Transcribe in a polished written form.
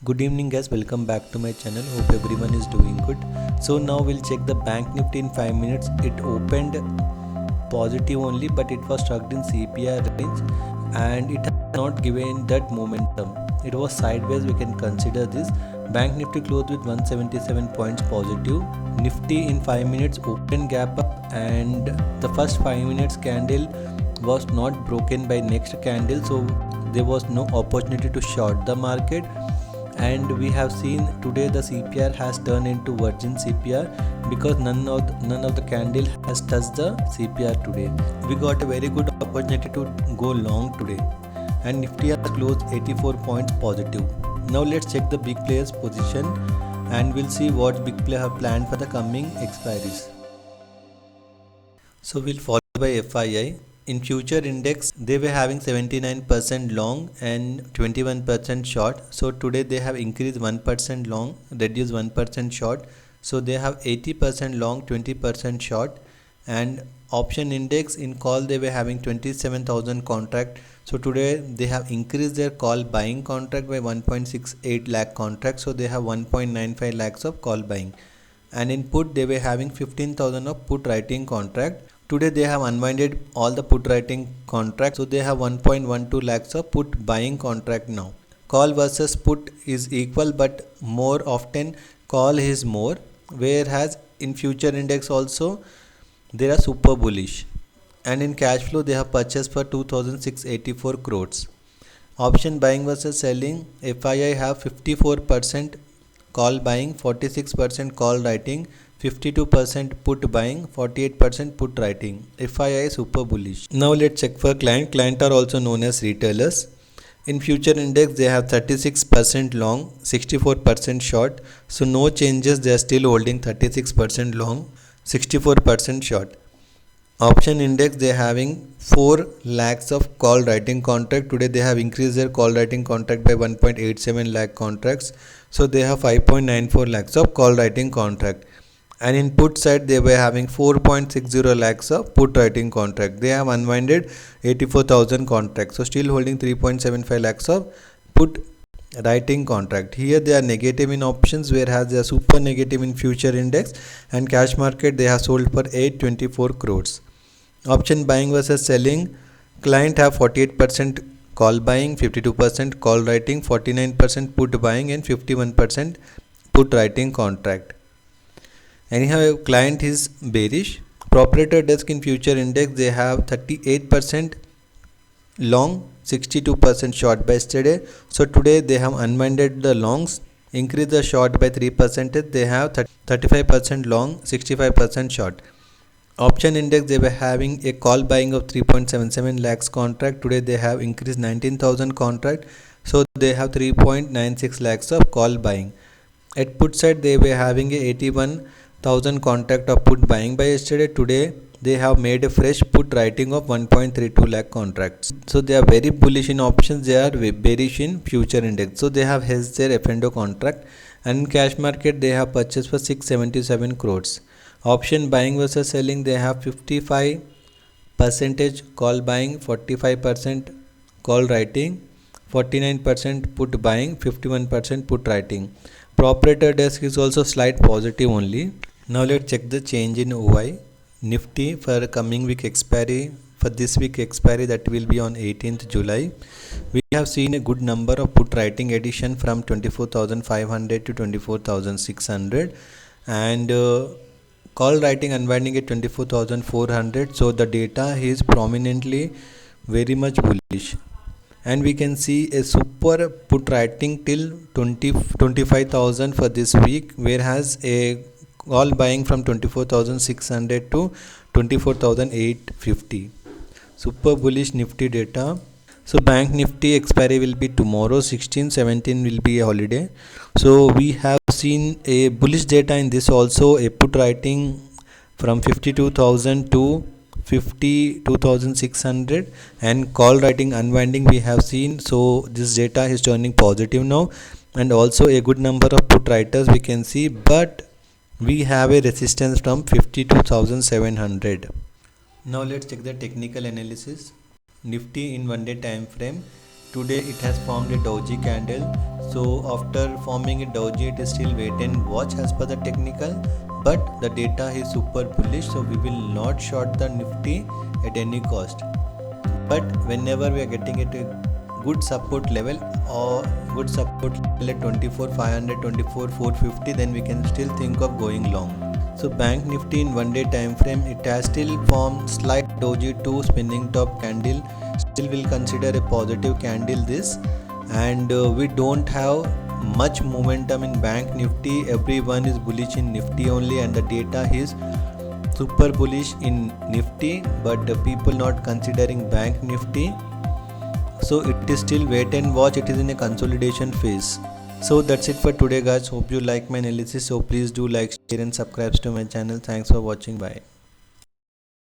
Good evening guys, welcome back to my channel. Hope everyone is doing good. So now we'll check the bank nifty in 5 minutes. It opened positive only, but it was stuck in CPR range and it has not given that momentum. It was sideways, we can consider this. Bank nifty closed with 177 points positive. Nifty in 5 minutes open gap up, and the first 5 minutes candle was not broken by next candle, so there was no opportunity to short the market. And we have seen today the CPR has turned into virgin CPR because none of the candle has touched the CPR today. We got a very good opportunity to go long today, and Nifty has closed 84 points positive. Now let's check the big players position and we'll see what big players have planned for the coming expiries. So we'll follow by FII. In future index, they were having 79% long and 21% short. So today they have increased 1% long, reduced 1% short. So they have 80% long, 20% short. And option index, in call they were having 27,000 contract. So today they have increased their call buying contract by 1.68 lakh contracts. So they have 1.95 lakhs of call buying. And in put they were having 15,000 of put writing contract. Today they have unwinded all the put writing contracts, so they have 1.12 lakhs of put buying contract now. Call versus put is equal, but more often call is more, whereas in future index also they are super bullish. And in cash flow they have purchased for 2,684 crores. Option buying versus selling, FII have 54% call buying, 46% call writing, 52% put buying, 48% put writing. FII super bullish. Now let's check for client. Client are also known as retailers. In future index they have 36% long, 64% short. So no changes, they are still holding 36% long, 64% short. Option index they are having 4 lakhs of call writing contract. Today they have increased their call writing contract by 1.87 lakh contracts. So they have 5.94 lakhs of call writing contract. And in put side they were having 4.60 lakhs of put writing contract. They have unwinded 84,000 contracts, so still holding 3.75 lakhs of put writing contract. Here they are negative in options, whereas they are super negative in future index. And cash market they have sold for 824 crores. Option buying versus selling, client have 48% call buying, 52% call writing, 49% put buying, and 51% put writing contract. Anyhow, client is bearish. Proprietor desk in future index they have 38% long, 62% short by yesterday. So today they have unwinded the longs, increased the short by 3%. They have 35% long, 65% short. Option index they were having a call buying of 3.77 lakhs contract. Today they have increased 19,000 contract. So they have 3.96 lakhs of call buying. At put side they were having a 81,000 contract of put buying by yesterday. Today they have made a fresh put writing of 1.32 lakh contracts. So they are very bullish in options, they are bearish in future index. So they have hedged their F&O contract. And in cash market they have purchased for 677 crores. Option buying versus selling, they have 55% call buying, 45% call writing, 49% put buying, 51% put writing. Proprietor desk is also slight positive only. Now let's check the change in OI. Nifty for coming week expiry, for this week expiry that will be on 18th July. We have seen a good number of put writing addition from 24,500 to 24,600, and call writing unwinding at 24,400. So the data is prominently very much bullish. And we can see a super put writing till 25,000 for this week, whereas a call buying from 24,600 to 24,850. Super bullish Nifty data. So bank Nifty expiry will be tomorrow, 16, 17 will be a holiday. So we have seen a bullish data in this also, a put writing from 52,000 to 52,600, and call writing unwinding we have seen. So this data is turning positive now, and also a good number of put writers we can see, but we have a resistance from 52,700. Now let's check the technical analysis. Nifty in 1 day time frame today it has formed a doji candle. So after forming a doji, it is still wait and watch as per the technical, but the data is super bullish, so we will not short the Nifty at any cost. But whenever we are getting at a good support level or good support level at 24,500, 24,450, then we can still think of going long. So Bank Nifty in 1 day time frame, it has still formed slight doji to spinning top candle. Still will consider a positive candle this, and we don't have much momentum in Bank Nifty. Everyone is bullish in Nifty only, and the data is super bullish in Nifty, but the people not considering Bank Nifty. So it is still wait and watch. It is in a consolidation phase. So that's it for today guys. Hope you like my analysis. So please do like, share and subscribe to my channel. Thanks for watching. Bye.